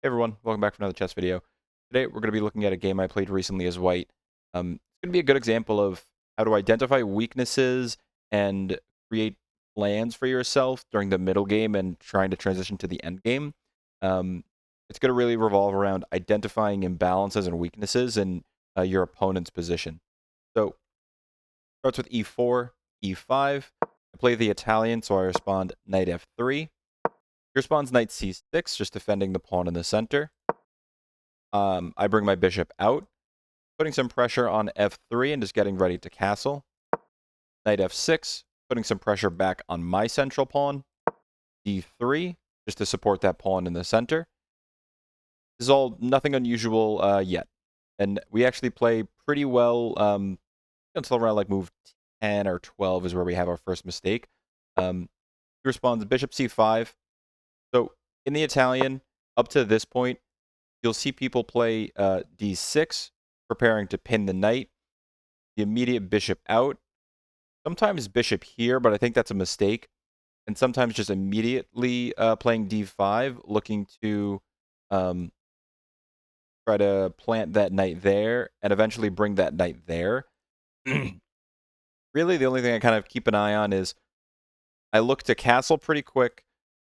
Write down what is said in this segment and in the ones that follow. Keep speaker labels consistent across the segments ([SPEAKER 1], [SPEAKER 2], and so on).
[SPEAKER 1] Hey everyone, welcome back for another chess video. Today we're going to be looking at a game I played recently as white. It's going to be a good example of how to identify weaknesses and create plans for yourself during the middle game and trying to transition to the end game. Um, it's going to really revolve around identifying imbalances and weaknesses in your opponent's position. So starts with e4, e5. I play the Italian, so I respond knight f3. He responds knight c6, just defending the pawn in the center. I bring my bishop out, putting some pressure on f3 and just getting ready to castle. Knight f6, putting some pressure back on my central pawn. d3, just to support that pawn in the center. This is all nothing unusual yet. And we actually play pretty well until around like move 10 or 12 is where we have our first mistake. He responds bishop c5. So in the Italian, up to this point, you'll see people play d6, preparing to pin the knight, the immediate bishop out, sometimes bishop here, but I think that's a mistake, and sometimes just immediately playing d5, looking to um, try to plant that knight there, and eventually bring that knight there. Really, the only thing I kind of keep an eye on is I look to castle pretty quick,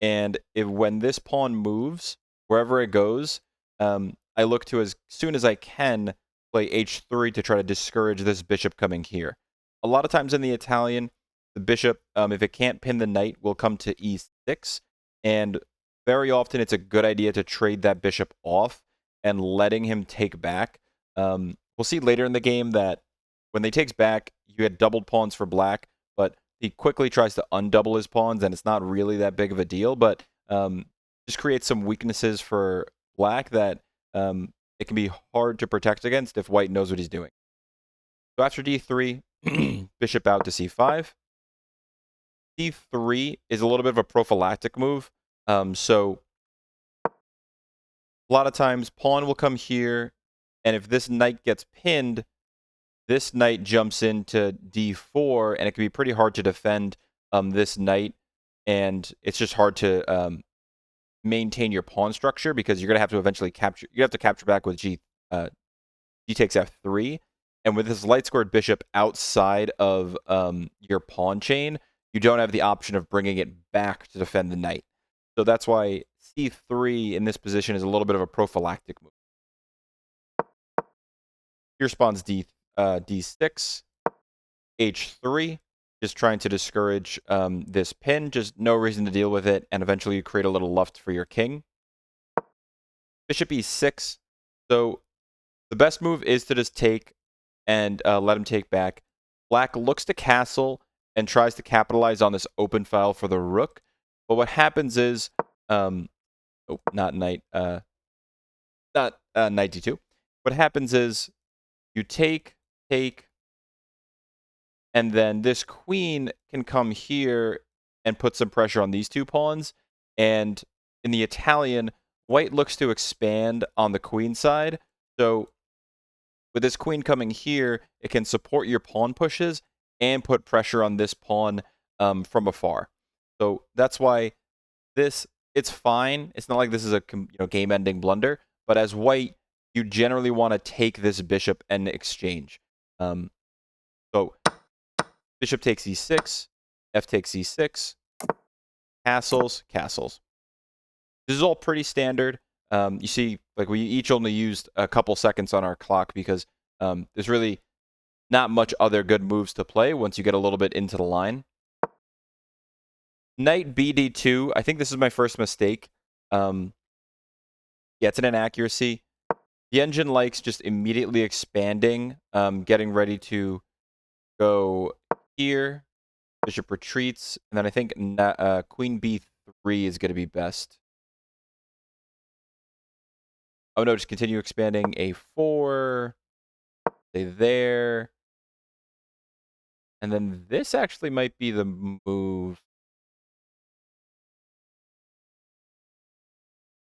[SPEAKER 1] and when this pawn moves, wherever it goes, I look to, as soon as I can, play h3 to try to discourage this bishop coming here. A lot of times in the Italian, the bishop, if it can't pin the knight, will come to e6, and very often it's a good idea to trade that bishop off and letting him take back. We'll see later in the game that when they takes back, you had doubled pawns for black, but he quickly tries to undouble his pawns, and it's not really that big of a deal, but just creates some weaknesses for black that it can be hard to protect against if white knows what he's doing. So after d3, bishop out to c5. d3 is a little bit of a prophylactic move. So a lot of times pawn will come here, and if this knight gets pinned, this knight jumps into d4, and it can be pretty hard to defend this knight, and it's just hard to maintain your pawn structure because you're going to have to eventually capture. You have to capture back with g takes f3, and with this light squared bishop outside of your pawn chain, you don't have the option of bringing it back to defend the knight. So that's why c3 in this position is a little bit of a prophylactic move. Here spawns d6, h3, just trying to discourage this pin, just no reason to deal with it, and eventually you create a little luft for your king. Bishop e6, so the best move is to just take and let him take back. Black looks to castle and tries to capitalize on this open file for the rook, but what happens is, not knight, not knight d2. What happens is you take, and then this queen can come here and put some pressure on these two pawns. And in the Italian, white looks to expand on the queen side. So with this queen coming here, it can support your pawn pushes and put pressure on this pawn from afar. So that's why it's fine. It's not like this is a game-ending blunder. But as white, you generally want to take this bishop and exchange. So bishop takes e6, f takes e6, castles, castles. This is all pretty standard. You see, like we each only used a couple seconds on our clock because there's really not much other good moves to play once you get a little bit into the line. Knight bd2, I think this is my first mistake. Yeah, it's an inaccuracy. The engine likes just immediately expanding, getting ready to go here. Bishop retreats, and then I think queen b3 is going to be best. Oh no, just continue expanding a4. Stay there. And then this actually might be the move.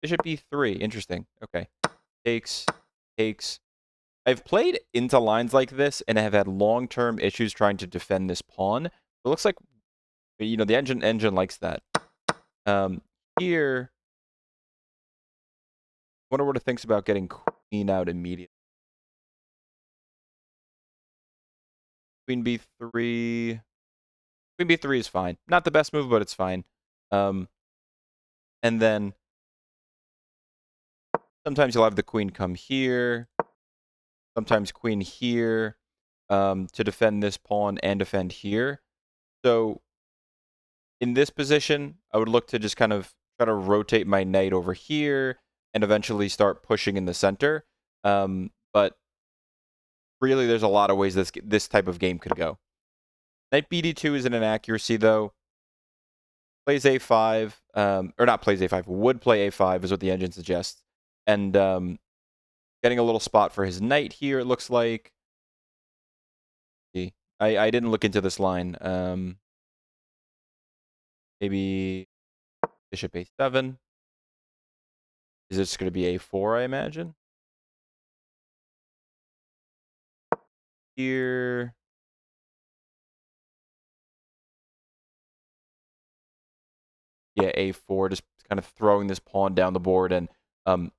[SPEAKER 1] Bishop e3, interesting. Okay. Takes. I've played into lines like this and have had long-term issues trying to defend this pawn. It looks like, the engine likes that. Here, Wonder what it thinks about getting queen out immediately. Queen b3. Queen b3 is fine. Not the best move, but it's fine. And then sometimes you'll have the queen come here. Sometimes queen here to defend this pawn and defend here. So in this position, I would look to just kind of try to rotate my knight over here and eventually start pushing in the center. But really, there's a lot of ways this type of game could go. Knight bd2 is an inaccuracy, though. Plays a5, or not plays a5, would play a5 is what the engine suggests. And getting a little spot for his knight here, it looks like. I didn't look into this line. Maybe bishop a7. Is this going to be a4, I imagine? Here. Yeah, a4, just kind of throwing this pawn down the board and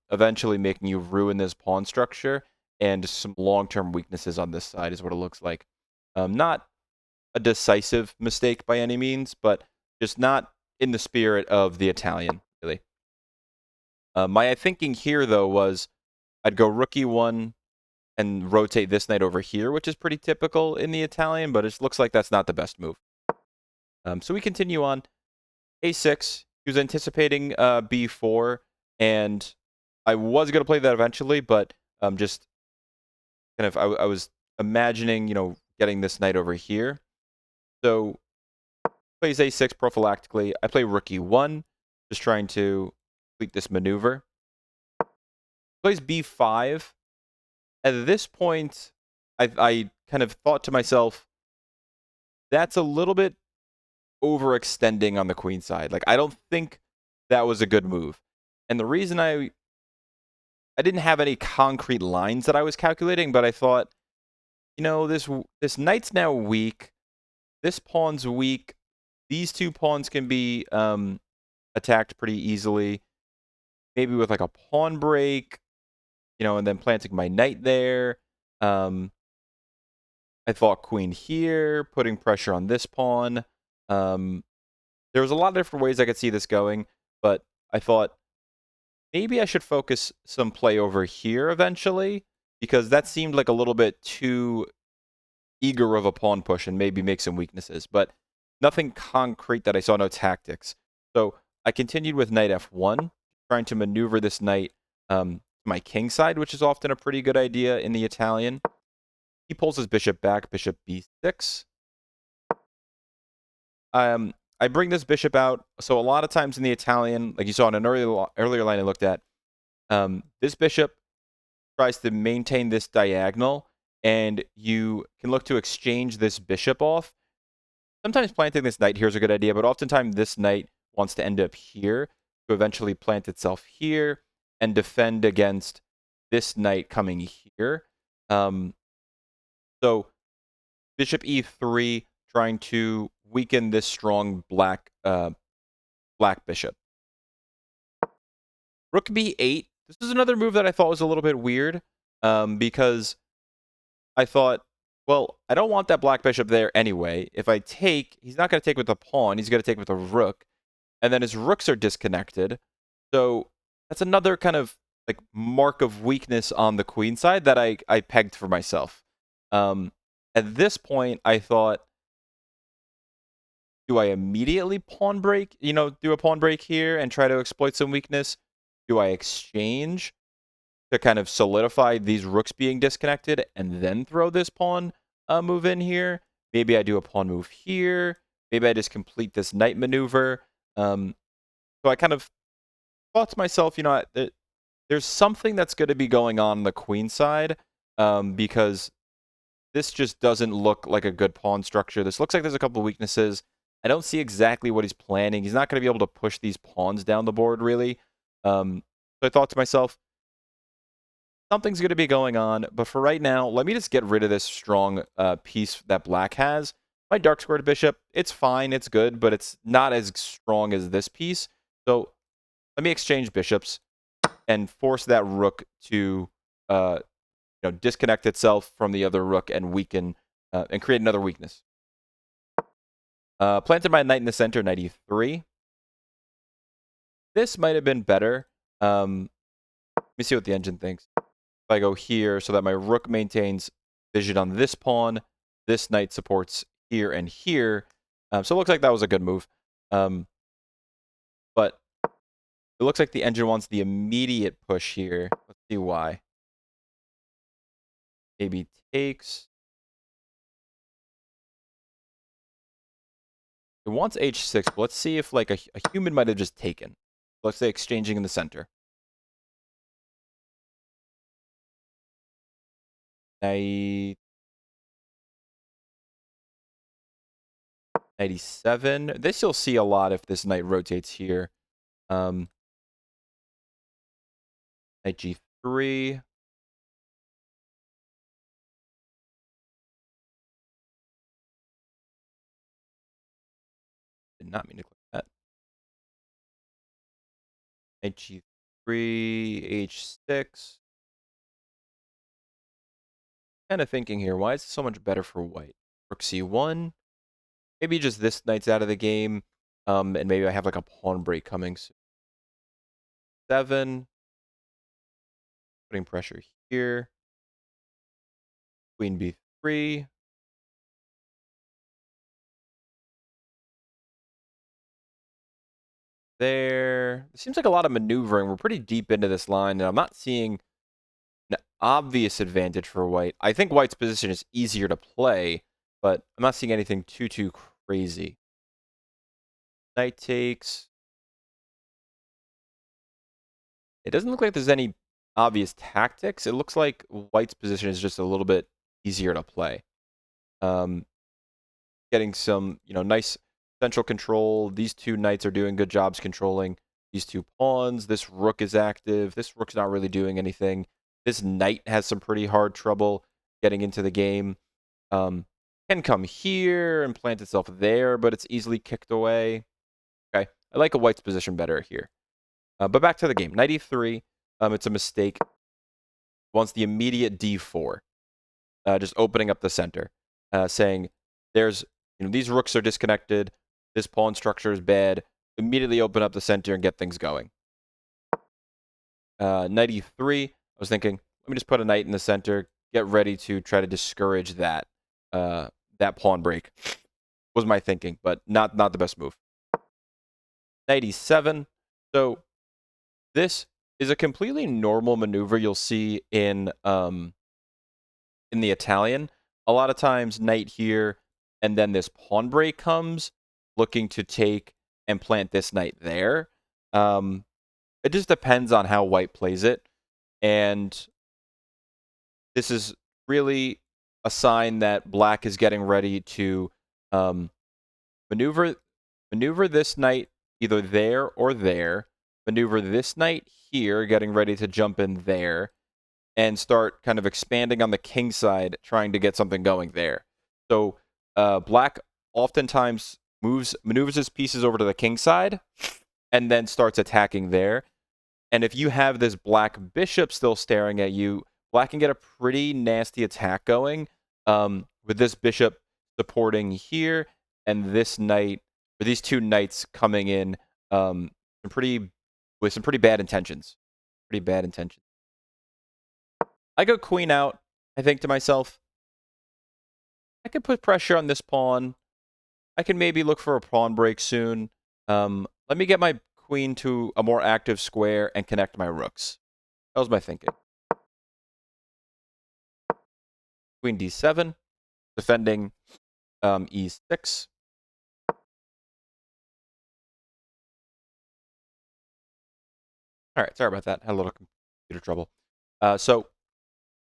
[SPEAKER 1] eventually making you ruin this pawn structure, and some long-term weaknesses on this side is what it looks like. Not a decisive mistake by any means, but just not in the spirit of the Italian, really. My thinking here, though, was I'd go rook e1 and rotate this knight over here, which is pretty typical in the Italian, but it looks like that's not the best move. So we continue on. a6, he was anticipating b4, and I was going to play that eventually, but just kind of, I was imagining, getting this knight over here. So plays a6 prophylactically. I play rook e1, just trying to complete this maneuver. Plays b5. At this point, I kind of thought to myself, that's a little bit overextending on the queen side. Like, I don't think that was a good move. And the reason I didn't have any concrete lines that I was calculating, but I thought, this knight's now weak. This pawn's weak. These two pawns can be attacked pretty easily. Maybe with like a pawn break, and then planting my knight there. I thought queen here, putting pressure on this pawn. There was a lot of different ways I could see this going, but I thought maybe I should focus some play over here eventually, because that seemed like a little bit too eager of a pawn push and maybe make some weaknesses, but nothing concrete that I saw, no tactics. So I continued with knight f1, trying to maneuver this knight to my king side, which is often a pretty good idea in the Italian. He pulls his bishop back, bishop b6. I bring this bishop out. So a lot of times in the Italian, like you saw in an earlier line I looked at, this bishop tries to maintain this diagonal, and you can look to exchange this bishop off. Sometimes planting this knight here is a good idea, but oftentimes this knight wants to end up here to eventually plant itself here and defend against this knight coming here. So bishop e3, trying to weaken this strong black bishop. Rook b8. This is another move that I thought was a little bit weird, because I thought, well, I don't want that black bishop there anyway. If I take, he's not going to take with the pawn. He's going to take with the rook. And then his rooks are disconnected. So that's another kind of like mark of weakness on the queen side that I pegged for myself. At this point, I thought, do I immediately pawn break, do a pawn break here and try to exploit some weakness? Do I exchange to kind of solidify these rooks being disconnected and then throw this pawn move in here? Maybe I do a pawn move here. Maybe I just complete this knight maneuver. So I kind of thought to myself, there's something that's going to be going on the queen side, because this just doesn't look like a good pawn structure. This looks like there's a couple of weaknesses. I don't see exactly what he's planning. He's not going to be able to push these pawns down the board, really. So I thought to myself, something's going to be going on. But for right now, let me just get rid of this strong piece that black has. My dark squared bishop, it's fine, it's good, but it's not as strong as this piece. So let me exchange bishops. and force that rook to disconnect itself from the other rook and weaken and create another weakness. Planted my knight in the center, knight e3. This might have been better. Let me see what the engine thinks. If I go here so that my rook maintains vision on this pawn, this knight supports here and here. So it looks like that was a good move. But it looks like the engine wants the immediate push here. Let's see why. Maybe takes. It wants h6, but let's see if like a human might have just taken. Let's say exchanging in the center. Knight 97. This you'll see a lot if this knight rotates here. Knight g3. Did not mean to click that. Knight g3, h6. Kind of thinking here, why is it so much better for white? Rook c1. Maybe just this knight's out of the game. And maybe I have like a pawn break coming soon. 7. Putting pressure here. Queen b3. There. It seems like a lot of maneuvering. We're pretty deep into this line, and I'm not seeing an obvious advantage for white. I think white's position is easier to play, but I'm not seeing anything too crazy. Knight takes. It doesn't look like there's any obvious tactics. It looks like white's position is just a little bit easier to play. Getting some, nice central control. These two knights are doing good jobs controlling these two pawns. This rook is active. This rook's not really doing anything. This knight has some pretty hard trouble getting into the game. Can come here and plant itself there, but it's easily kicked away. Okay, I like a white's position better here. But back to the game. Knight e3. It's a mistake. Wants the immediate d4. Just opening up the center. Saying there's, these rooks are disconnected. This pawn structure is bad. Immediately open up the center and get things going. Knight e3. I was thinking, let me just put a knight in the center. Get ready to try to discourage that that pawn break. Was my thinking, but not the best move. Knight e7. So this is a completely normal maneuver you'll see in the Italian. A lot of times, knight here, and then this pawn break comes, looking to take and plant this knight there. It just depends on how white plays it. And this is really a sign that black is getting ready to maneuver this knight either there or there, maneuver this knight here, getting ready to jump in there, and start kind of expanding on the king side, trying to get something going there. So black oftentimes maneuvers his pieces over to the king side and then starts attacking there. And if you have this black bishop still staring at you, black can get a pretty nasty attack going with this bishop supporting here and this knight, or these two knights coming in with some pretty bad intentions. Pretty bad intentions. I go queen out. I think to myself, I could put pressure on this pawn. I can maybe look for a pawn break soon. Let me get my queen to a more active square and connect my rooks. That was my thinking. Queen d7, defending e6. All right, sorry about that. Had a little computer trouble. So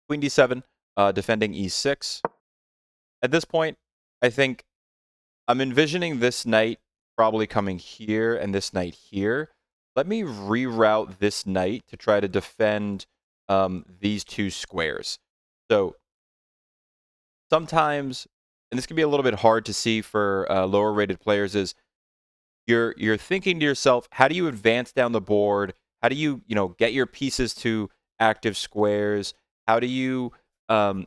[SPEAKER 1] queen d7, defending e6. At this point, I think I'm envisioning this knight probably coming here and this knight here. Let me reroute this knight to try to defend these two squares. So sometimes, and this can be a little bit hard to see for lower rated players, is you're thinking to yourself, how do you advance down the board How do you, get your pieces to active squares? How do you kind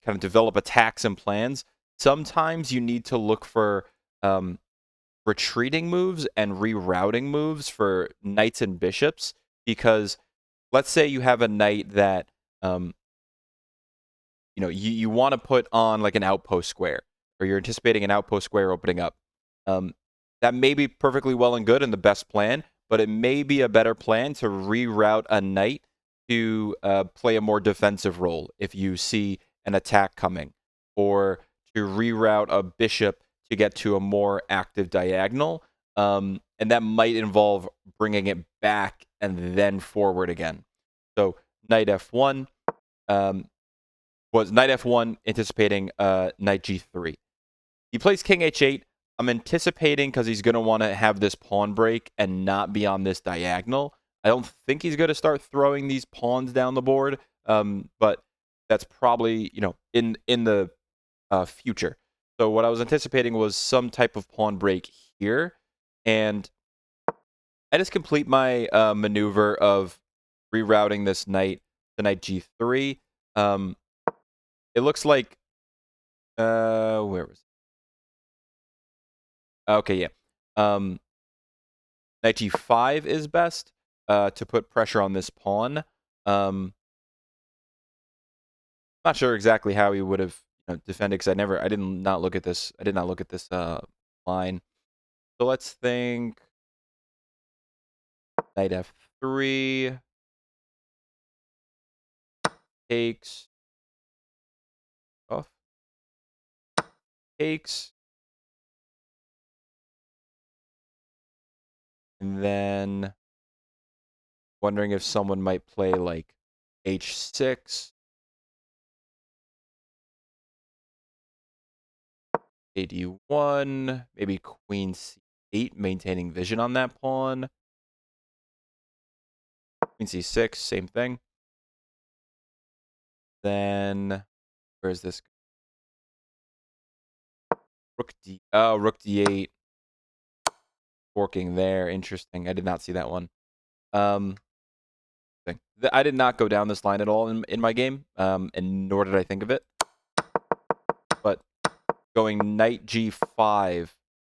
[SPEAKER 1] of develop attacks and plans? Sometimes you need to look for um, retreating moves and rerouting moves for knights and bishops, because let's say you have a knight that um, you want to put on like an outpost square, or you're anticipating an outpost square opening up. Um, that may be perfectly well and good and the best plan, but it may be a better plan to reroute a knight to play a more defensive role if you see an attack coming, or to reroute a bishop to get to a more active diagonal. And that might involve bringing it back and then forward again. So knight f1. Was knight f1 anticipating knight g3. He plays king h8. I'm anticipating, because he's going to want to have this pawn break and not be on this diagonal. I don't think he's going to start throwing these pawns down the board, but that's probably, in the future. So what I was anticipating was some type of pawn break here, and I just complete my maneuver of rerouting this knight to knight g3. It looks like where was it? Okay, yeah. Knight g5 is best to put pressure on this pawn. Not sure exactly how he would have defended, because I did not look at this line. So let's think knight f3 takes off, takes, and then wondering if someone might play like h6, ad1, maybe queen c8, maintaining vision on that pawn. Queen c6, same thing. Then where's this? Rook d8, forking there. Interesting. I did not see that one. I did not go down this line at all in my game, and nor did I think of it. But going knight g5,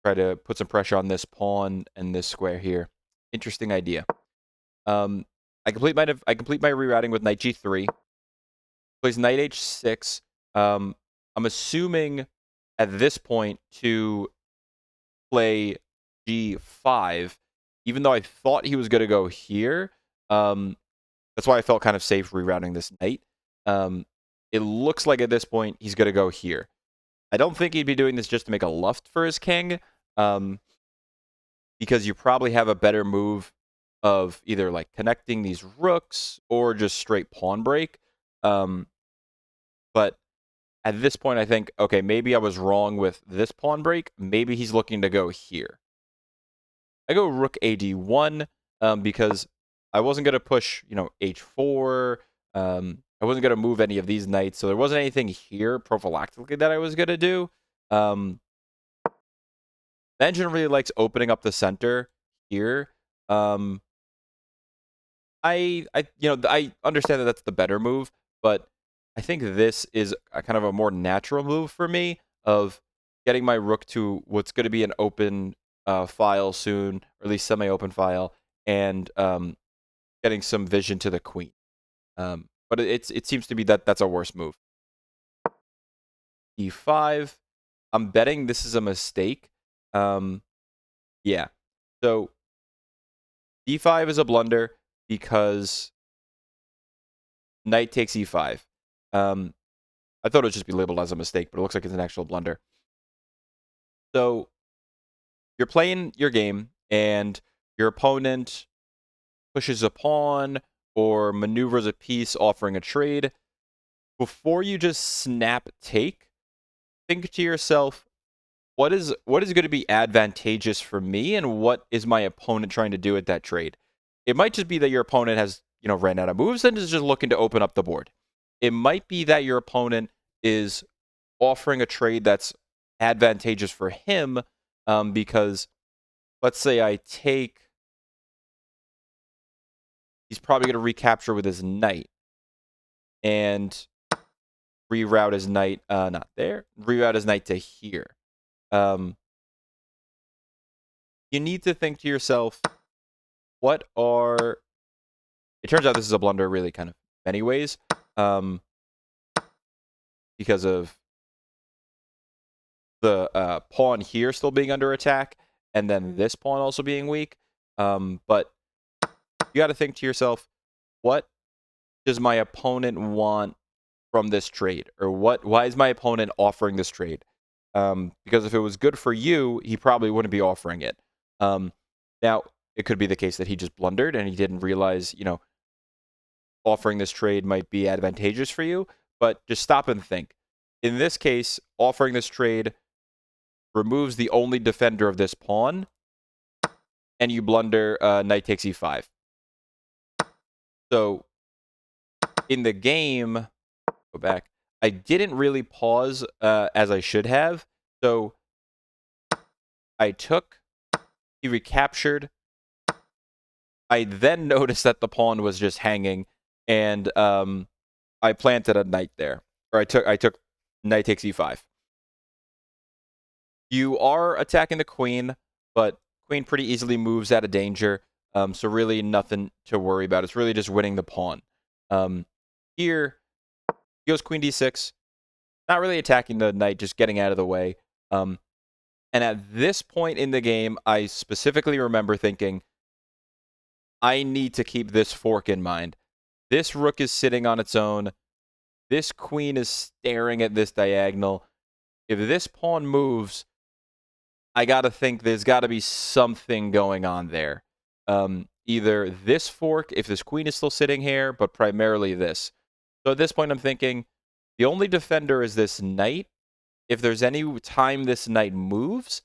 [SPEAKER 1] try to put some pressure on this pawn and this square here. Interesting idea. I complete my rerouting with knight g3. Plays knight h6. I'm assuming at this point to play g5, even though I thought he was going to go here. That's why I felt kind of safe rerouting this knight. It looks like at this point he's going to go here. I don't think he'd be doing this just to make a luft for his king, because you probably have a better move of either like connecting these rooks or just straight pawn break. But at this point, I think, okay, maybe I was wrong with this pawn break. Maybe he's looking to go here. I go rook ad1 because I wasn't going to push, h4. I wasn't going to move any of these knights, so there wasn't anything here prophylactically that I was going to do. The engine really likes opening up the center here. I understand that that's the better move, but I think this is a kind of a more natural move for me of getting my rook to what's going to be an open file soon, or at least semi-open file, and getting some vision to the queen. But it seems to be that that's a worse move. e5. I'm betting this is a mistake. Yeah. So d5 is a blunder because knight takes e5. I thought it would just be labeled as a mistake, but it looks like it's an actual blunder. So you're playing your game, and your opponent pushes a pawn or maneuvers a piece offering a trade. Before you just snap take, think to yourself, what is going to be advantageous for me, and what is my opponent trying to do at that trade? It might just be that your opponent has, ran out of moves and is just looking to open up the board. It might be that your opponent is offering a trade that's advantageous for him, because let's say I take he's probably going to recapture with his knight and reroute his knight, not there, reroute his knight to here. You need to think to yourself, what are... It turns out this is a blunder really kind of many ways, because of the pawn here still being under attack, and then this pawn also being weak. But you got to think to yourself, what does my opponent want from this trade? Or why is my opponent offering this trade? Because if it was good for you, he probably wouldn't be offering it. Now, it could be the case that he just blundered and he didn't realize, offering this trade might be advantageous for you, but just stop and think. In this case, offering this trade removes the only defender of this pawn, and you blunder knight takes e5. So, in the game, go back, I didn't really pause as I should have. So, I took, he recaptured. I then noticed that the pawn was just hanging, and I planted a knight there. Or I took knight takes e5. You are attacking the queen, but queen pretty easily moves out of danger. So really nothing to worry about. It's really just winning the pawn. Here, he goes queen d6. Not really attacking the knight, just getting out of the way. And at this point in the game, I specifically remember thinking, I need to keep this fork in mind. This rook is sitting on its own. This queen is staring at this diagonal. If this pawn moves, I got to think there's got to be something going on there. Either this fork, if this queen is still sitting here, but primarily this. So at this point, I'm thinking, the only defender is this knight. If there's any time this knight moves,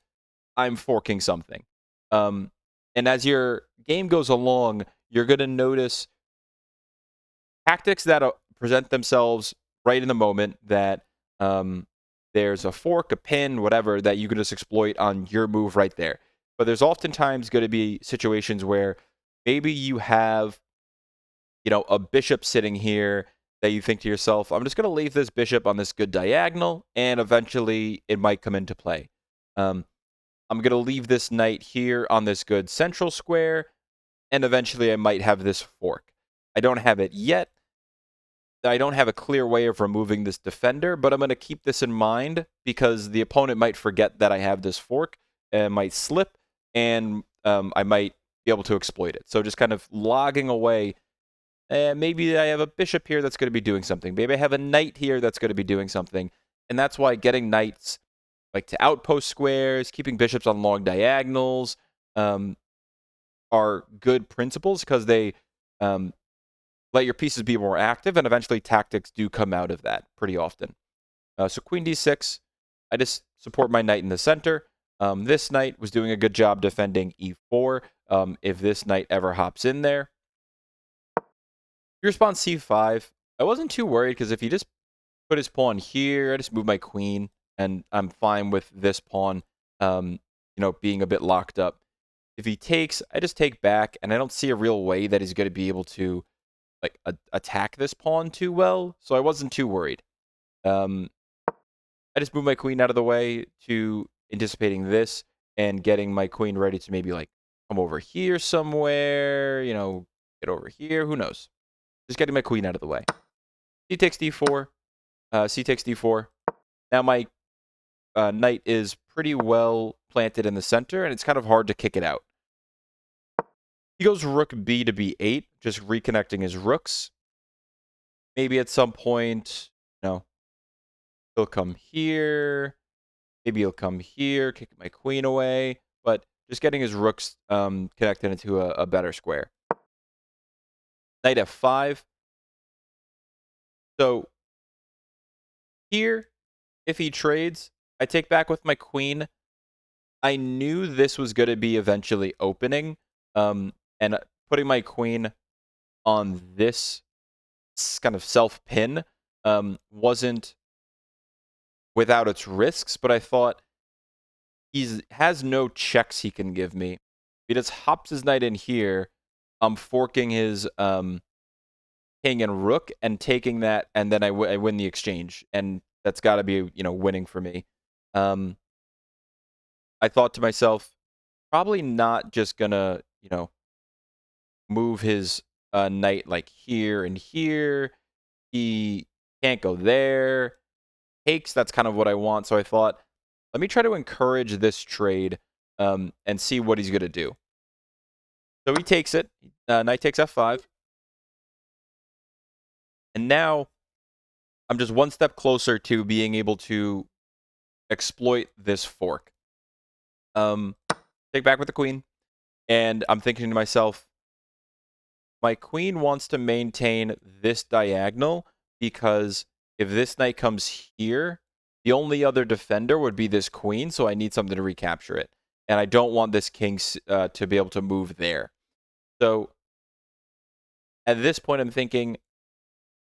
[SPEAKER 1] I'm forking something. And as your game goes along, you're going to notice tactics that present themselves right in the moment that there's a fork, a pin, whatever, that you can just exploit on your move right there. But there's oftentimes going to be situations where maybe you have, a bishop sitting here that you think to yourself, I'm just going to leave this bishop on this good diagonal, and eventually it might come into play. I'm going to leave this knight here on this good central square, and eventually I might have this fork. I don't have it yet. I don't have a clear way of removing this defender, but I'm going to keep this in mind because the opponent might forget that I have this fork and might slip, and I might be able to exploit it. So just kind of logging away. Maybe I have a bishop here that's going to be doing something. Maybe I have a knight here that's going to be doing something. And that's why getting knights like to outpost squares, keeping bishops on long diagonals are good principles because they let your pieces be more active, and eventually tactics do come out of that pretty often. So queen d6, I just support my knight in the center. This knight was doing a good job defending e4. If this knight ever hops in there. He responds c5. I wasn't too worried because if he just put his pawn here, I just move my queen, and I'm fine with this pawn, being a bit locked up. If he takes, I just take back, and I don't see a real way that he's going to be able to attack this pawn too well, so I wasn't too worried. I just move my queen out of the way to anticipating this and getting my queen ready to maybe come over here somewhere, get over here, who knows. Just getting my queen out of the way. C takes d4, c takes d4. Now my knight is pretty well planted in the center, and it's kind of hard to kick it out. He goes rook b to b8, just reconnecting his rooks. Maybe at some point, he'll come here. Maybe he'll come here, kick my queen away. But just getting his rooks connected into a better square. Knight f5. So here, if he trades, I take back with my queen. I knew this was going to be eventually opening. And putting my queen on this kind of self-pin wasn't without its risks, but I thought he has no checks he can give me. He just hops his knight in here. I'm forking his king and rook and taking that, and then I win the exchange, and that's got to be, you know, winning for me. I thought to myself, probably not just gonna, you know, move his knight like here and here. He can't go there. Takes, that's kind of what I want. So I thought, let me try to encourage this trade and see what he's gonna do. So he takes it. Knight takes f5. And now I'm just one step closer to being able to exploit this fork. Take back with the queen. And I'm thinking to myself, my queen wants to maintain this diagonal because if this knight comes here, the only other defender would be this queen, so I need something to recapture it. And I don't want this king to be able to move there. So at this point, I'm thinking,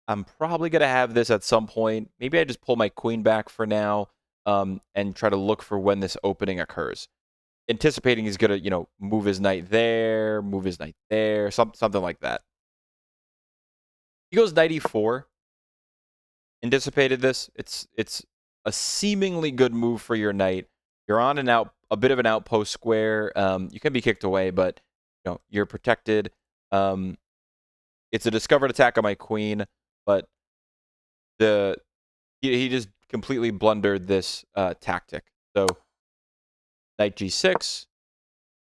[SPEAKER 1] I'm probably going to have this at some point. Maybe I just pull my queen back for now and try to look for when this opening occurs. Anticipating he's going to, you know, move his knight there, something like that. He goes knight e4. Anticipated this. It's a seemingly good move for your knight. You're on a bit of an outpost square. You can be kicked away, but you know, you're protected. It's a discovered attack on my queen, but he just completely blundered this tactic. So knight g6,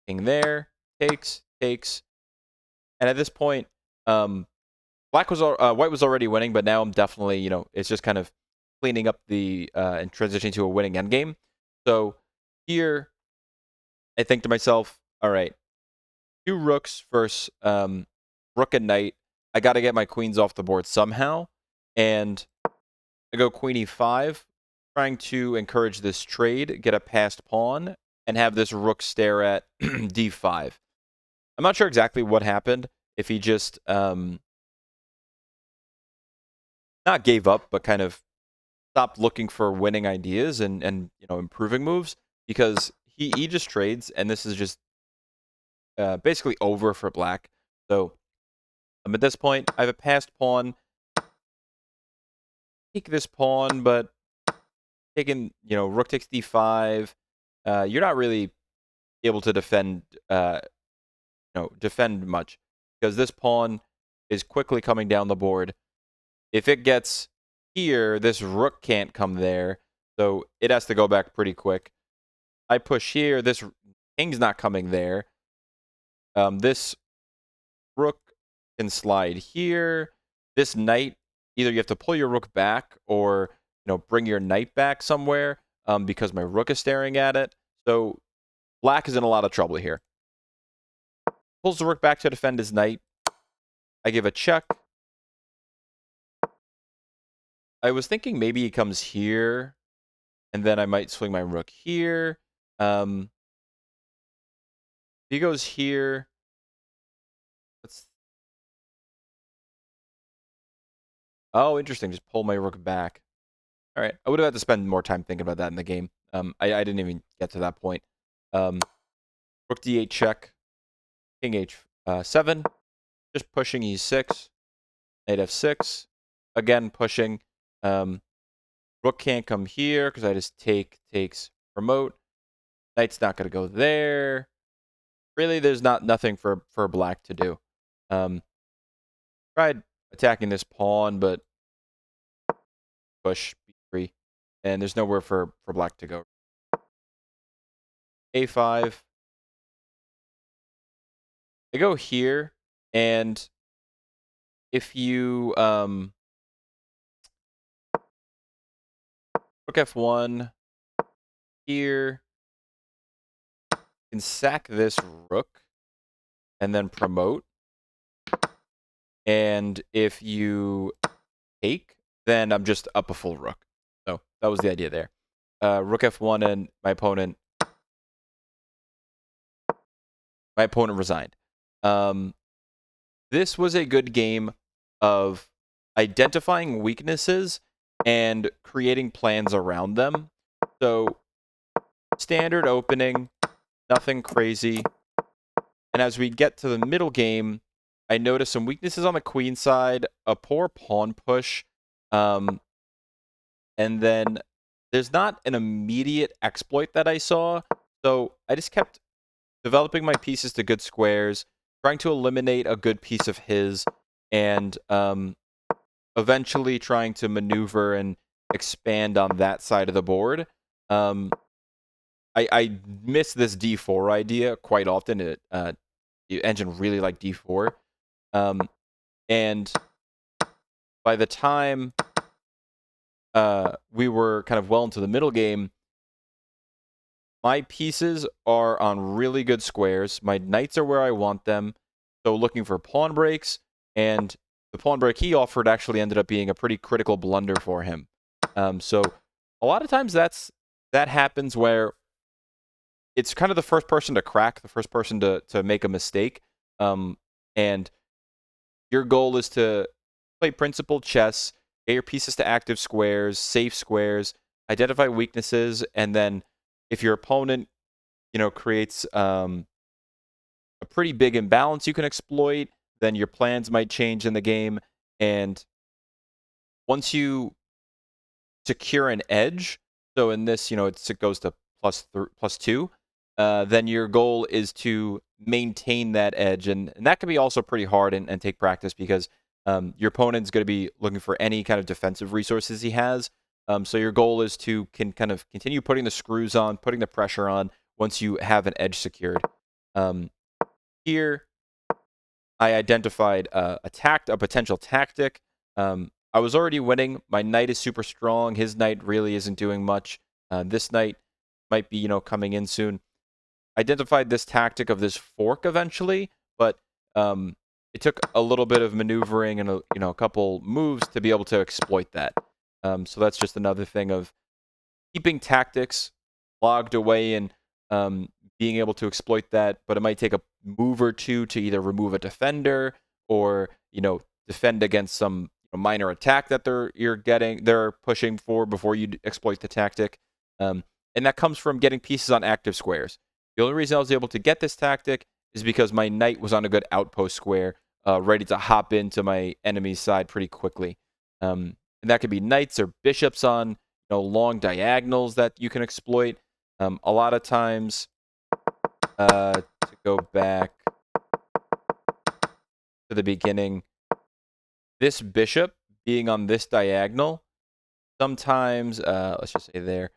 [SPEAKER 1] king there, takes, and at this point, white was already winning, but now I'm definitely, you know, it's just kind of cleaning up the and transitioning to a winning endgame. So here, I think to myself, all right, 2 rooks versus rook and knight. I got to get my queens off the board somehow, and I go queen e5, trying to encourage this trade, get a passed pawn, and have this rook stare at d5. I'm not sure exactly what happened. If he just not gave up, but kind of stopped looking for winning ideas and you know, improving moves, because he just trades, and this is just basically over for black. So at this point, I have a passed pawn. Take this pawn, but taking, you know, rook takes d5. You're not really able to defend defend much, because this pawn is quickly coming down the board. If it gets here, this rook can't come there, so it has to go back pretty quick. I push here, this king's not coming there. This rook can slide here. This knight, either you have to pull your rook back or, you know, bring your knight back somewhere because my rook is staring at it. So black is in a lot of trouble here. Pulls the rook back to defend his knight. I give a check. I was thinking maybe he comes here, and then I might swing my rook here. He goes here. Oh, interesting. Just pull my rook back. All right. I would have had to spend more time thinking about that in the game. I didn't even get to that point. Rook d8 check. King h7. Just pushing e6. Knight f6. Again, pushing. Rook can't come here because I just takes, promote. Knight's not going to go there. Really, there's nothing for black to do. Tried attacking this pawn, but push b3. And there's nowhere for black to go. a5. I go here, and if you rook f1 here, you can sack this rook and then promote. And if you take, then I'm just up a full rook. So that was the idea there. Rook f1, and my opponent resigned. This was a good game of identifying weaknesses and creating plans around them. So standard opening, nothing crazy. And as we get to the middle game, I noticed some weaknesses on the queen side, a poor pawn push, and then there's not an immediate exploit that I saw. So I just kept developing my pieces to good squares, trying to eliminate a good piece of his, and eventually trying to maneuver and expand on that side of the board. I miss this d4 idea quite often. The engine really liked d4. And by the time we were kind of well into the middle game, my pieces are on really good squares. My knights are where I want them. So looking for pawn breaks, and the pawn break he offered actually ended up being a pretty critical blunder for him. So a lot of times that happens where it's kind of the first person to crack, the first person to make a mistake. And your goal is to play principled chess, get your pieces to active squares, safe squares, identify weaknesses, and then if your opponent, creates a pretty big imbalance you can exploit, then your plans might change in the game. And once you secure an edge, so in this, it goes to +2, then your goal is to maintain that edge. And that can be also pretty hard and take practice because your opponent's going to be looking for any kind of defensive resources he has. So your goal is to kind of continue putting the screws on, putting the pressure on once you have an edge secured. Here, I identified a potential tactic. I was already winning. My knight is super strong. His knight really isn't doing much. This knight might be, coming in soon. Identified this tactic of this fork eventually, but it took a little bit of maneuvering and a couple moves to be able to exploit that. So that's just another thing of keeping tactics logged away and being able to exploit that. But it might take a move or two to either remove a defender or defend against some minor attack that they're pushing for before you exploit the tactic. And that comes from getting pieces on active squares. The only reason I was able to get this tactic is because my knight was on a good outpost square, ready to hop into my enemy's side pretty quickly. And that could be knights or bishops on long diagonals that you can exploit. A lot of times, to go back to the beginning, this bishop being on this diagonal, sometimes, let's just say there,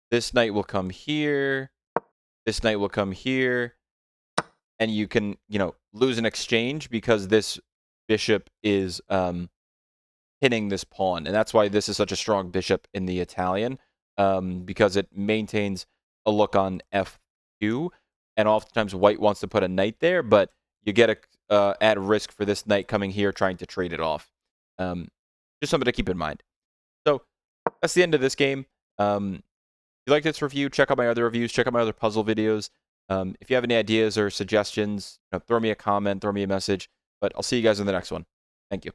[SPEAKER 1] this knight will come here, this knight will come here, and you can, lose an exchange because this bishop is hitting this pawn. And that's why this is such a strong bishop in the Italian, because it maintains a look on f2. And oftentimes white wants to put a knight there, but you get at risk for this knight coming here trying to trade it off. Just something to keep in mind. So that's the end of this game. If you like this review, check out my other reviews, check out my other puzzle videos. If you have any ideas or suggestions, throw me a comment, throw me a message. But I'll see you guys in the next one. Thank you.